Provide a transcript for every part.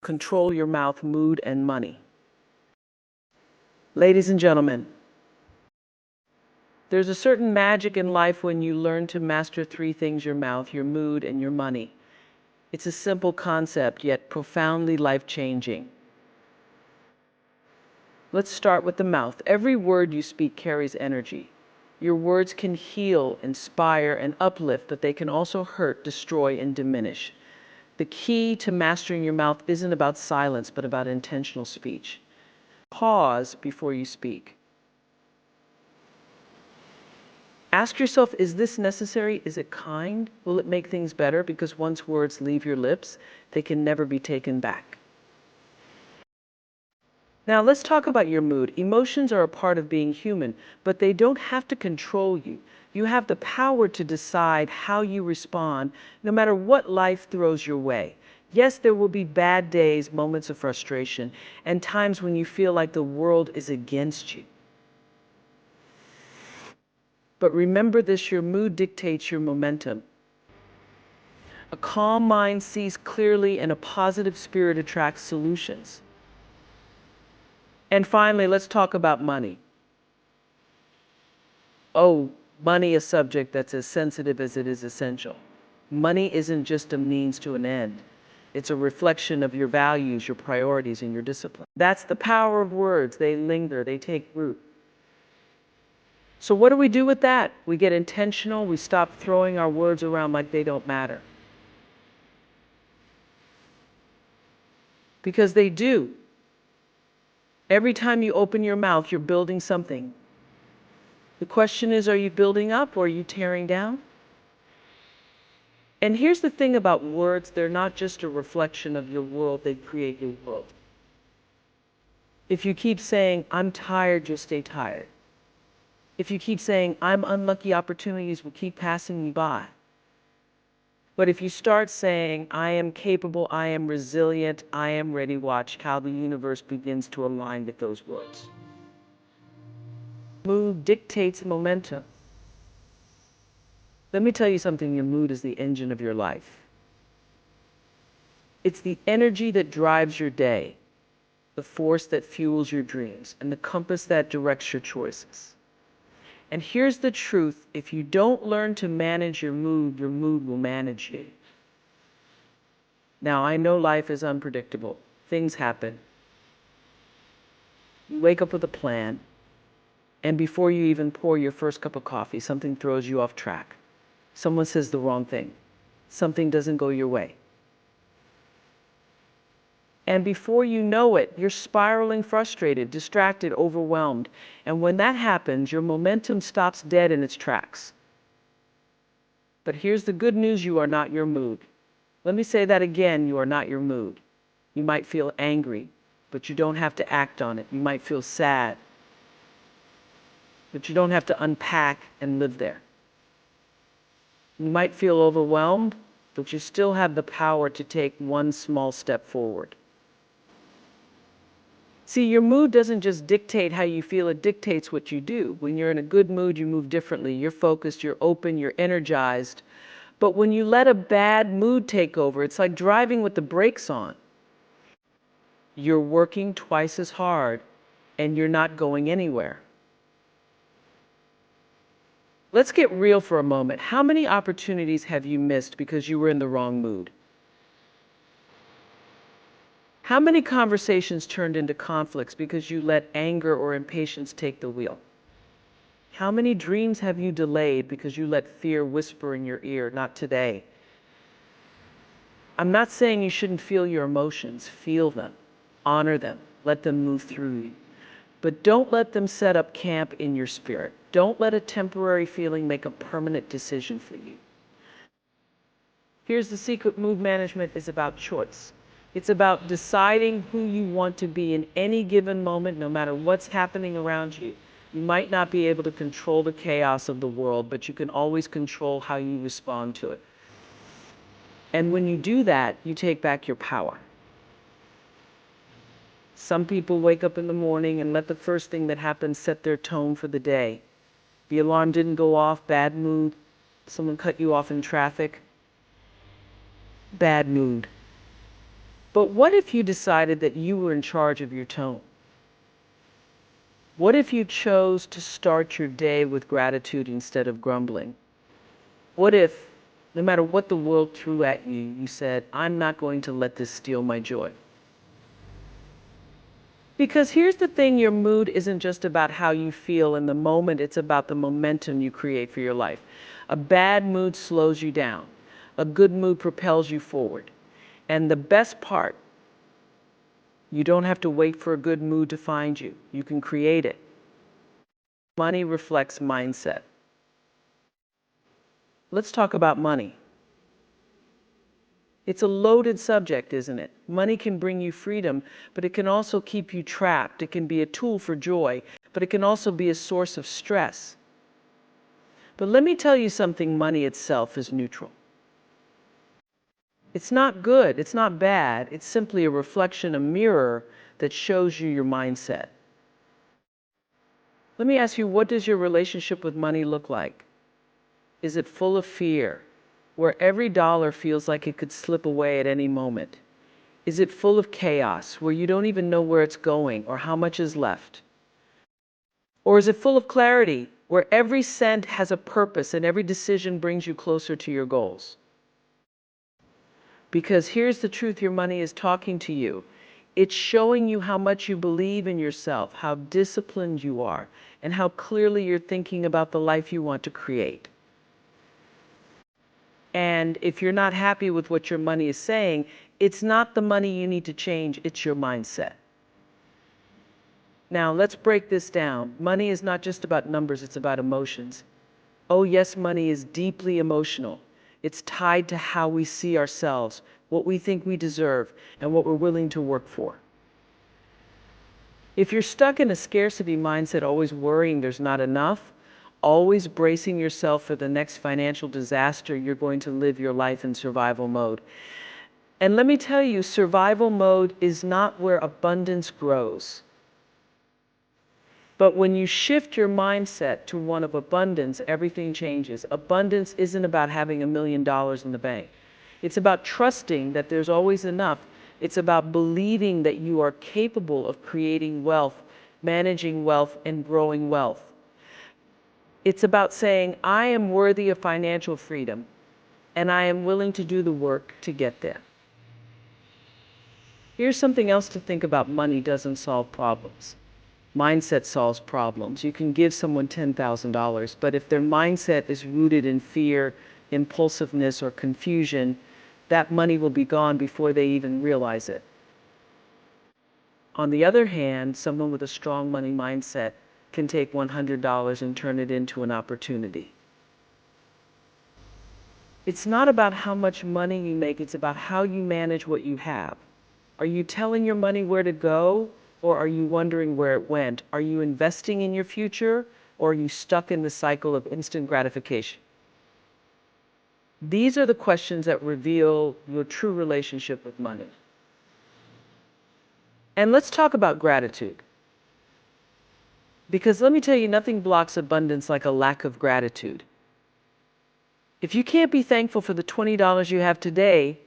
control your mouth, mood, and money. Ladies and gentlemen, there's a certain magic in life when you learn to master three things: your mouth, your mood, and your money. It's a simple concept, yet profoundly life-changing. Let's start with the mouth. Every word you speak carries energy. Your words can heal, inspire, and uplift, but they can also hurt, destroy, and diminish. The key to mastering your mouth isn't about silence, but about intentional speech. Pause before you speak. Ask yourself, is this necessary? Is it kind? Will it make things better? Because once words leave your lips, they can never be taken back. Now let's talk about your mood. Emotions are a part of being human, but they don't have to control you. You have the power to decide how you respond, no matter what life throws your way. Yes, there will be bad days, moments of frustration, and times when you feel like the world is against you. But remember this: your mood dictates your momentum. A calm mind sees clearly, and a positive spirit attracts solutions. And finally, let's talk about money. Oh, money is a subject that's as sensitive as it is essential. Money isn't just a means to an end. It's a reflection of your values, your priorities, and your discipline. That's the power of words. They linger, they take root. So what do we do with that? We get intentional. We stop throwing our words around like they don't matter. Because they do. Every time you open your mouth, you're building something. The question is, are you building up or are you tearing down? And here's the thing about words: they're not just a reflection of your world, they create your world. If you keep saying, I'm tired, you'll stay tired. If you keep saying, I'm unlucky, opportunities will keep passing me by. But if you start saying, I am capable, I am resilient, I am ready, watch how the universe begins to align with those words. Mood dictates momentum. Let me tell you something: your mood is the engine of your life. It's the energy that drives your day, the force that fuels your dreams, and the compass that directs your choices. And here's the truth: if you don't learn to manage your mood will manage you. Now, I know life is unpredictable. Things happen. You wake up with a plan, and before you even pour your first cup of coffee, something throws you off track. Someone says the wrong thing. Something doesn't go your way. And before you know it, you're spiraling, frustrated, distracted, overwhelmed. And when that happens, your momentum stops dead in its tracks. But here's the good news: you are not your mood. Let me say that again: you are not your mood. You might feel angry, but you don't have to act on it. You might feel sad, but you don't have to unpack and live there. You might feel overwhelmed, but you still have the power to take one small step forward. See, your mood doesn't just dictate how you feel, it dictates what you do. When you're in a good mood, you move differently. You're focused, you're open, you're energized. But when you let a bad mood take over, it's like driving with the brakes on. You're working twice as hard, and you're not going anywhere. Let's get real for a moment. How many opportunities have you missed because you were in the wrong mood? How many conversations turned into conflicts because you let anger or impatience take the wheel? How many dreams have you delayed because you let fear whisper in your ear, not today? I'm not saying you shouldn't feel your emotions. Feel them, honor them, let them move through you. But don't let them set up camp in your spirit. Don't let a temporary feeling make a permanent decision for you. Here's the secret: mood management is about choice. It's about deciding who you want to be in any given moment, no matter what's happening around you. You might not be able to control the chaos of the world, but you can always control how you respond to it. And when you do that, you take back your power. Some people wake up in the morning and let the first thing that happens set their tone for the day. The alarm didn't go off, bad mood. Someone cut you off in traffic, bad mood. But what if you decided that you were in charge of your tone? What if you chose to start your day with gratitude instead of grumbling? What if, no matter what the world threw at you, you said, I'm not going to let this steal my joy? Because here's the thing, your mood isn't just about how you feel in the moment, it's about the momentum you create for your life. A bad mood slows you down. A good mood propels you forward. And the best part, you don't have to wait for a good mood to find you. You can create it. Money reflects mindset. Let's talk about money. It's a loaded subject, isn't it? Money can bring you freedom, but it can also keep you trapped. It can be a tool for joy, but it can also be a source of stress. But let me tell you something, money itself is neutral. It's not good, it's not bad, it's simply a reflection, a mirror that shows you your mindset. Let me ask you, what does your relationship with money look like? Is it full of fear, where every dollar feels like it could slip away at any moment? Is it full of chaos, where you don't even know where it's going or how much is left? Or is it full of clarity, where every cent has a purpose and every decision brings you closer to your goals? Because here's the truth, your money is talking to you. It's showing you how much you believe in yourself, how disciplined you are, and how clearly you're thinking about the life you want to create. And if you're not happy with what your money is saying, it's not the money you need to change, it's your mindset. Now, let's break this down. Money is not just about numbers, it's about emotions. Oh, yes, money is deeply emotional. It's tied to how we see ourselves, what we think we deserve, and what we're willing to work for. If you're stuck in a scarcity mindset, always worrying there's not enough, always bracing yourself for the next financial disaster, you're going to live your life in survival mode. And let me tell you, survival mode is not where abundance grows. But when you shift your mindset to one of abundance, everything changes. Abundance isn't about having $1 million in the bank. It's about trusting that there's always enough. It's about believing that you are capable of creating wealth, managing wealth, and growing wealth. It's about saying, I am worthy of financial freedom, and I am willing to do the work to get there. Here's something else to think about. Money doesn't solve problems. Mindset solves problems. You can give someone $10,000, but if their mindset is rooted in fear, impulsiveness, or confusion, that money will be gone before they even realize it. On the other hand, someone with a strong money mindset can take $100 and turn it into an opportunity. It's not about how much money you make, it's about how you manage what you have. Are you telling your money where to go, or are you wondering where it went? Are you investing in your future, or are you stuck in the cycle of instant gratification? These are the questions that reveal your true relationship with money. And let's talk about gratitude. Because let me tell you, nothing blocks abundance like a lack of gratitude. If you can't be thankful for the $20 you have today,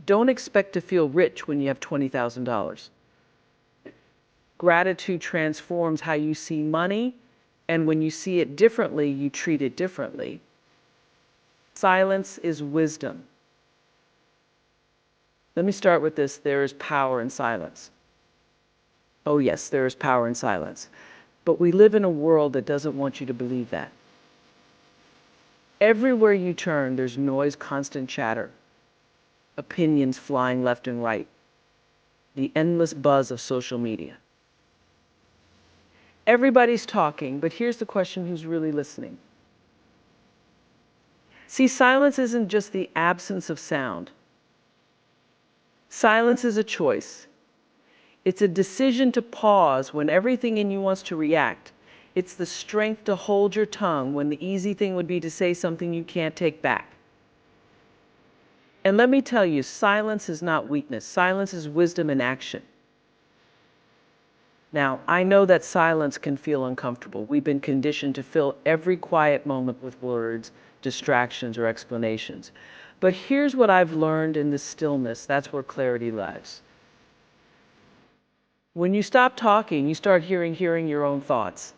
don't expect to feel rich when you have $20,000. Gratitude transforms how you see money, and when you see it differently, you treat it differently. Silence is wisdom. Let me start with this. There is power in silence. Oh, yes, there is power in silence. But we live in a world that doesn't want you to believe that. Everywhere you turn, there's noise, constant chatter, opinions flying left and right, the endless buzz of social media. Everybody's talking, but here's the question, who's really listening? See, silence isn't just the absence of sound. Silence is a choice. It's a decision to pause when everything in you wants to react. It's the strength to hold your tongue when the easy thing would be to say something you can't take back. And let me tell you, silence is not weakness. Silence is wisdom in action. Now, I know that silence can feel uncomfortable. We've been conditioned to fill every quiet moment with words, distractions, or explanations. But here's what I've learned in the stillness. That's where clarity lies. When you stop talking, you start hearing your own thoughts,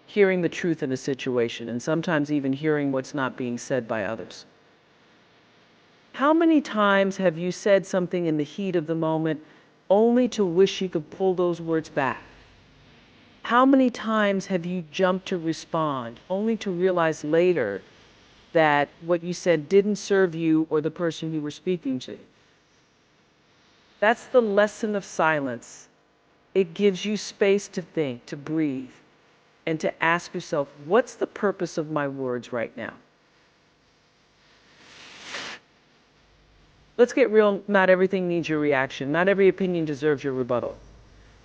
hearing the truth in a situation, and sometimes even hearing what's not being said by others. How many times have you said something in the heat of the moment only to wish you could pull those words back? How many times have you jumped to respond only to realize later that what you said didn't serve you or the person you were speaking to? That's the lesson of silence. It gives you space to think, to breathe, and to ask yourself, what's the purpose of my words right now? Let's get real. Not everything needs your reaction. Not every opinion deserves your rebuttal.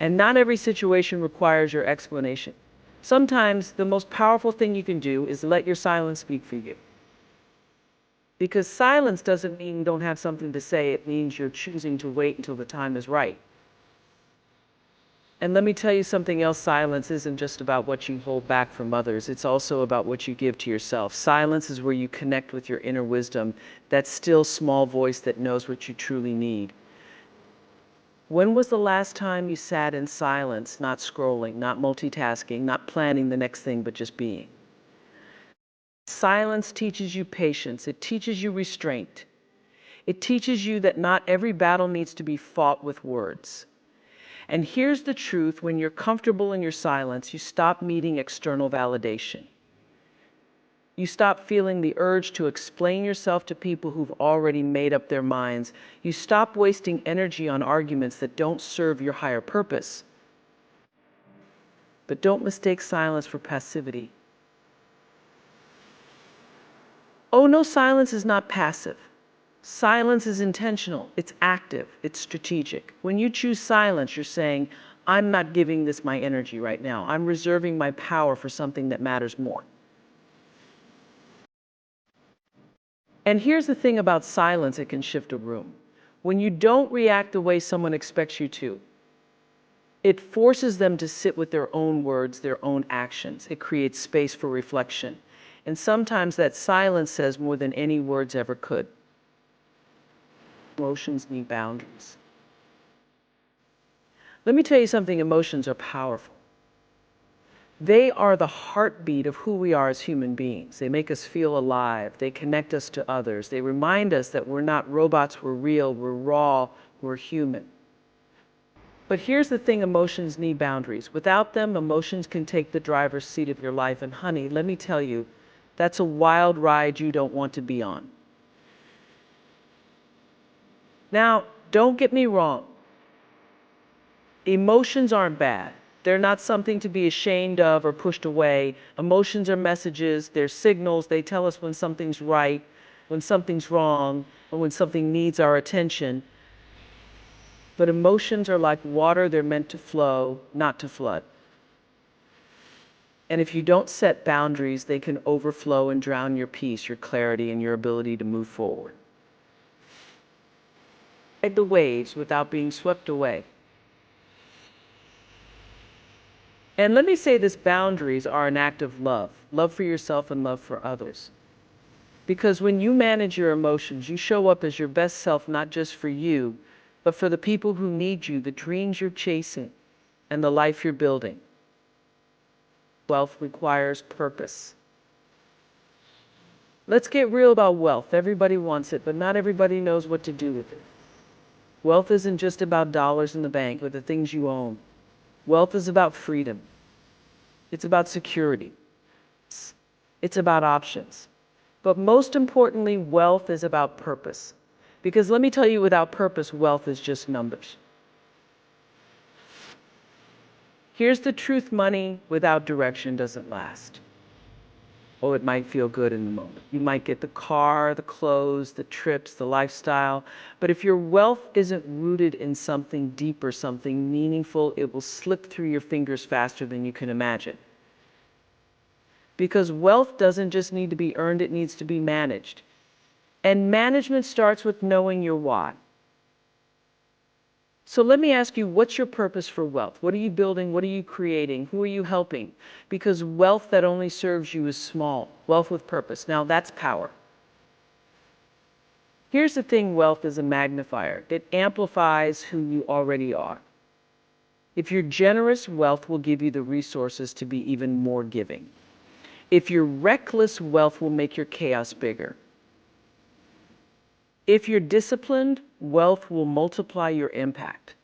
And not every situation requires your explanation. Sometimes the most powerful thing you can do is let your silence speak for you. Because silence doesn't mean you don't have something to say. It means you're choosing to wait until the time is right. And let me tell you something else. Silence isn't just about what you hold back from others. It's also about what you give to yourself. Silence is where you connect with your inner wisdom, that still small voice that knows what you truly need. When was the last time you sat in silence, not scrolling, not multitasking, not planning the next thing, but just being? Silence teaches you patience. It teaches you restraint. It teaches you that not every battle needs to be fought with words. And here's the truth: when you're comfortable in your silence, you stop needing external validation. You stop feeling the urge to explain yourself to people who've already made up their minds. You stop wasting energy on arguments that don't serve your higher purpose. But don't mistake silence for passivity. Oh no, silence is not passive. Silence is intentional, it's active, it's strategic. When you choose silence, you're saying, I'm not giving this my energy right now. I'm reserving my power for something that matters more. And here's the thing about silence: it can shift a room. When you don't react the way someone expects you to, it forces them to sit with their own words, their own actions. It creates space for reflection. And sometimes that silence says more than any words ever could. Emotions need boundaries. Let me tell you something: emotions are powerful. They are the heartbeat of who we are as human beings. They make us feel alive. They connect us to others. They remind us that we're not robots, we're real, we're raw, we're human. But here's the thing: emotions need boundaries. Without them, emotions can take the driver's seat of your life. And honey, let me tell you, that's a wild ride you don't want to be on. Now, don't get me wrong. Emotions aren't bad. They're not something to be ashamed of or pushed away. Emotions are messages, they're signals. They tell us when something's right, when something's wrong, or when something needs our attention. But emotions are like water: they're meant to flow, not to flood. And if you don't set boundaries, they can overflow and drown your peace, your clarity, and your ability to move forward. Ride the waves without being swept away. And let me say this: boundaries are an act of love, love for yourself and love for others. Because when you manage your emotions, you show up as your best self, not just for you, but for the people who need you, the dreams you're chasing, and the life you're building. Wealth requires purpose. Let's get real about wealth. Everybody wants it, but not everybody knows what to do with it. Wealth isn't just about dollars in the bank or the things you own. Wealth is about freedom. It's about security. It's about options. But most importantly, wealth is about purpose. Because let me tell you, without purpose, wealth is just numbers. Here's the truth: money without direction doesn't last. Oh, it might feel good in the moment. You might get the car, the clothes, the trips, the lifestyle. But if your wealth isn't rooted in something deeper, something meaningful, it will slip through your fingers faster than you can imagine. Because wealth doesn't just need to be earned, it needs to be managed. And management starts with knowing your why. So let me ask you, what's your purpose for wealth? What are you building? What are you creating? Who are you helping? Because wealth that only serves you is small. Wealth with purpose, now that's power. Here's the thing: wealth is a magnifier. It amplifies who you already are. If you're generous, wealth will give you the resources to be even more giving. If you're reckless, wealth will make your chaos bigger. If you're disciplined, wealth will multiply your impact.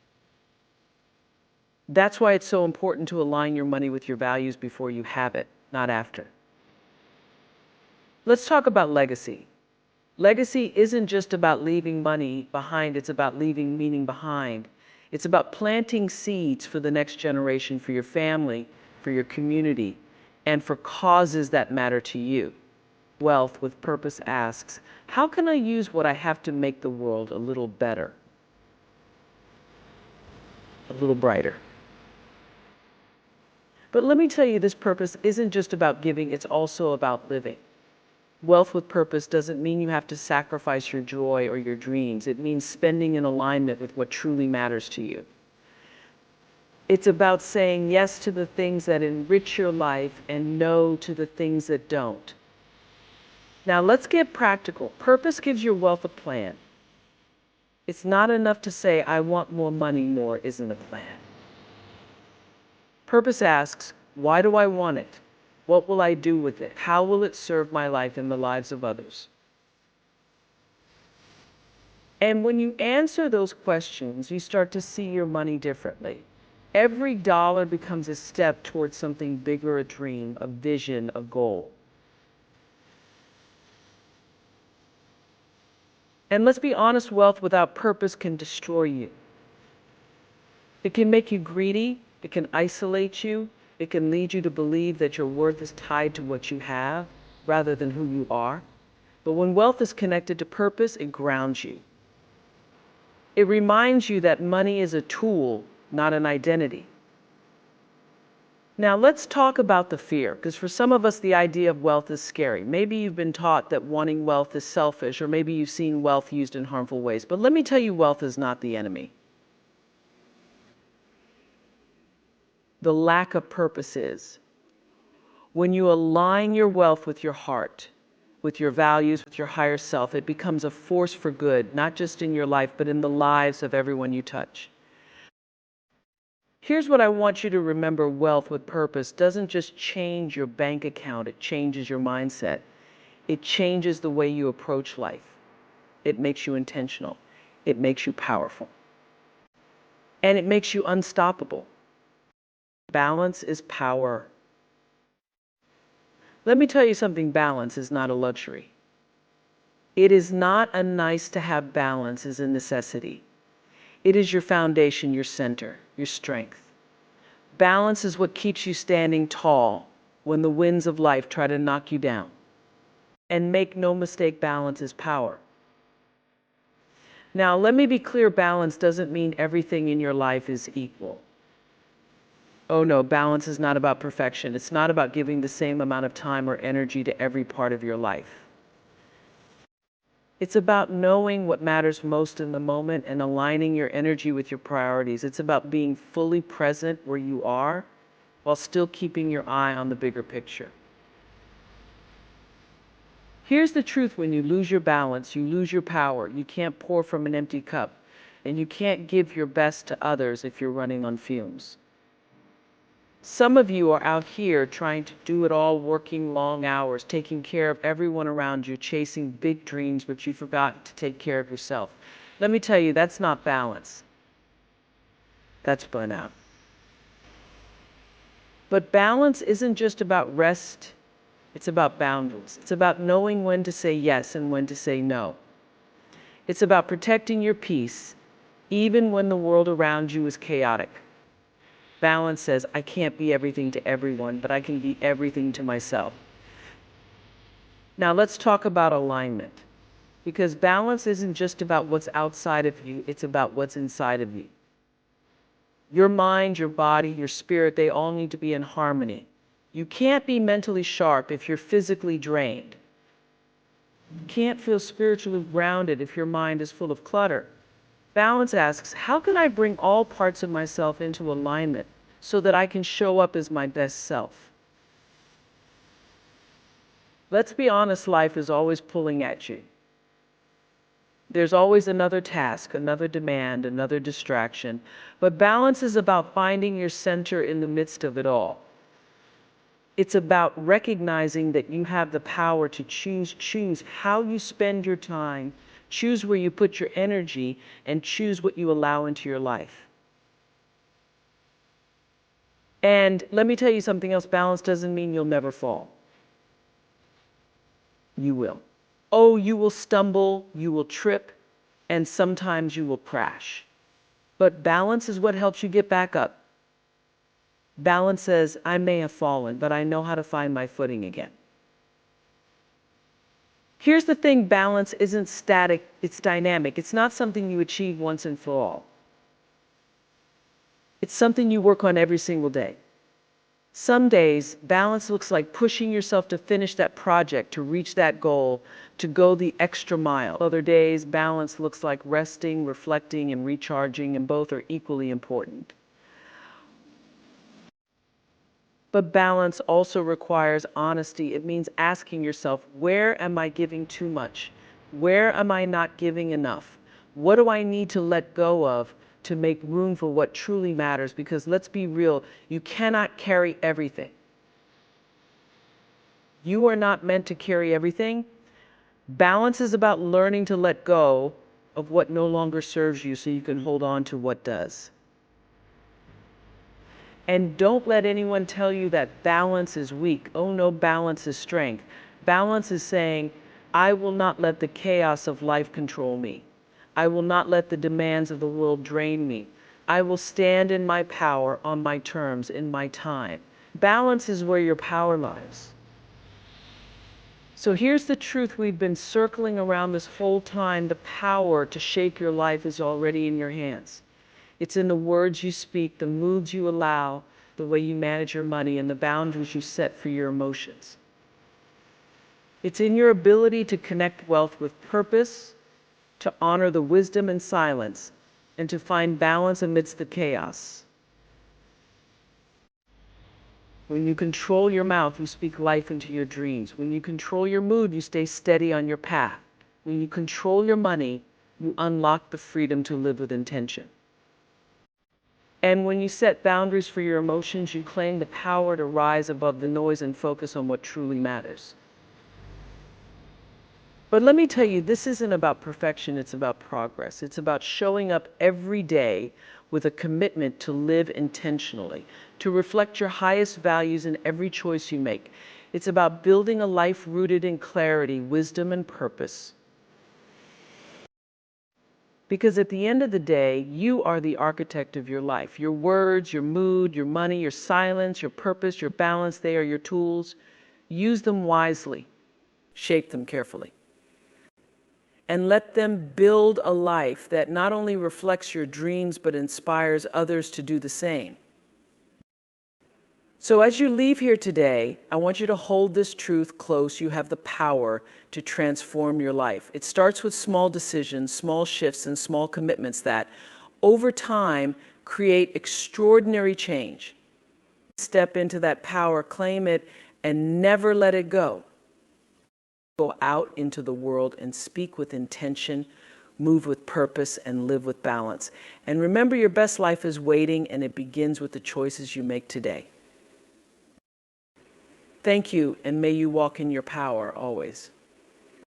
That's why it's so important to align your money with your values before you have it, not after. Let's talk about legacy. Legacy isn't just about leaving money behind, it's about leaving meaning behind. It's about planting seeds for the next generation, for your family, for your community, and for causes that matter to you. Wealth with Purpose asks, how can I use what I have to make the world a little better, a little brighter? But let me tell you, this purpose isn't just about giving, it's also about living. Wealth with Purpose doesn't mean you have to sacrifice your joy or your dreams. It means spending in alignment with what truly matters to you. It's about saying yes to the things that enrich your life and no to the things that don't. Now let's get practical. Purpose gives your wealth a plan. It's not enough to say, I want more money, more isn't a plan. Purpose asks, why do I want it? What will I do with it? How will it serve my life and the lives of others? And when you answer those questions, you start to see your money differently. Every dollar becomes a step towards something bigger, a dream, a vision, a goal. And let's be honest, wealth without purpose can destroy you. It can make you greedy, it can isolate you, it can lead you to believe that your worth is tied to what you have rather than who you are. But when wealth is connected to purpose, it grounds you. It reminds you that money is a tool, not an identity. Now let's talk about the fear, because for some of us the idea of wealth is scary. Maybe you've been taught that wanting wealth is selfish, or maybe you've seen wealth used in harmful ways. But let me tell you, wealth is not the enemy. The lack of purpose is. When you align your wealth with your heart, with your values, with your higher self, it becomes a force for good, not just in your life, but in the lives of everyone you touch. Here's what I want you to remember. Wealth with Purpose doesn't just change your bank account, it changes your mindset. It changes the way you approach life. It makes you intentional. It makes you powerful. And it makes you unstoppable. Balance is power. Let me tell you something, balance is not a luxury. It is not a nice to have. Balance is a necessity. It is your foundation, your center, your strength. Balance is what keeps you standing tall when the winds of life try to knock you down. And make no mistake, balance is power. Now, let me be clear, balance doesn't mean everything in your life is equal. Oh no, balance is not about perfection. It's not about giving the same amount of time or energy to every part of your life. It's about knowing what matters most in the moment and aligning your energy with your priorities. It's about being fully present where you are while still keeping your eye on the bigger picture. Here's the truth: when you lose your balance, you lose your power. You can't pour from an empty cup, and you can't give your best to others if you're running on fumes. Some of you are out here trying to do it all, working long hours, taking care of everyone around you, chasing big dreams, but you forgot to take care of yourself. Let me tell you, that's not balance. That's burnout. But balance isn't just about rest, it's about boundaries. It's about knowing when to say yes and when to say no. It's about protecting your peace, even when the world around you is chaotic. Balance says, I can't be everything to everyone, but I can be everything to myself. Now let's talk about alignment. Because balance isn't just about what's outside of you, it's about what's inside of you. Your mind, your body, your spirit, they all need to be in harmony. You can't be mentally sharp if you're physically drained. You can't feel spiritually grounded if your mind is full of clutter. Balance asks, how can I bring all parts of myself into alignment so that I can show up as my best self? Let's be honest, life is always pulling at you. There's always another task, another demand, another distraction. But balance is about finding your center in the midst of it all. It's about recognizing that you have the power to choose how you spend your time, choose where you put your energy, and choose what you allow into your life. And let me tell you something else, balance doesn't mean you'll never fall. You will. Oh, you will stumble, you will trip, and sometimes you will crash. But balance is what helps you get back up. Balance says, I may have fallen, but I know how to find my footing again. Here's the thing, balance isn't static, it's dynamic. It's not something you achieve once and for all. It's something you work on every single day. Some days, balance looks like pushing yourself to finish that project, to reach that goal, to go the extra mile. Other days, balance looks like resting, reflecting, and recharging, and both are equally important. But balance also requires honesty. It means asking yourself, where am I giving too much? Where am I not giving enough? What do I need to let go of to make room for what truly matters? Because let's be real, you cannot carry everything. You are not meant to carry everything. Balance is about learning to let go of what no longer serves you so you can hold on to what does. And don't let anyone tell you that balance is weak. Oh no, balance is strength. Balance is saying, I will not let the chaos of life control me. I will not let the demands of the world drain me. I will stand in my power on my terms, in my time. Balance is where your power lies. So here's the truth we've been circling around this whole time. The power to shape your life is already in your hands. It's in the words you speak, the moods you allow, the way you manage your money, and the boundaries you set for your emotions. It's in your ability to connect wealth with purpose, to honor the wisdom and silence, and to find balance amidst the chaos. When you control your mouth, you speak life into your dreams. When you control your mood, you stay steady on your path. When you control your money, you unlock the freedom to live with intention. And when you set boundaries for your emotions, you claim the power to rise above the noise and focus on what truly matters. But let me tell you, this isn't about perfection, it's about progress. It's about showing up every day with a commitment to live intentionally, to reflect your highest values in every choice you make. It's about building a life rooted in clarity, wisdom, and purpose. Because at the end of the day, you are the architect of your life. Your words, your mood, your money, your silence, your purpose, your balance, they are your tools. Use them wisely. Shape them carefully. And let them build a life that not only reflects your dreams, but inspires others to do the same. So as you leave here today, I want you to hold this truth close. You have the power to transform your life. It starts with small decisions, small shifts, and small commitments that, over time, create extraordinary change. Step into that power, claim it, and never let it go. Go out into the world and speak with intention, move with purpose, and live with balance. And remember, your best life is waiting, and it begins with the choices you make today. Thank you, and may you walk in your power always.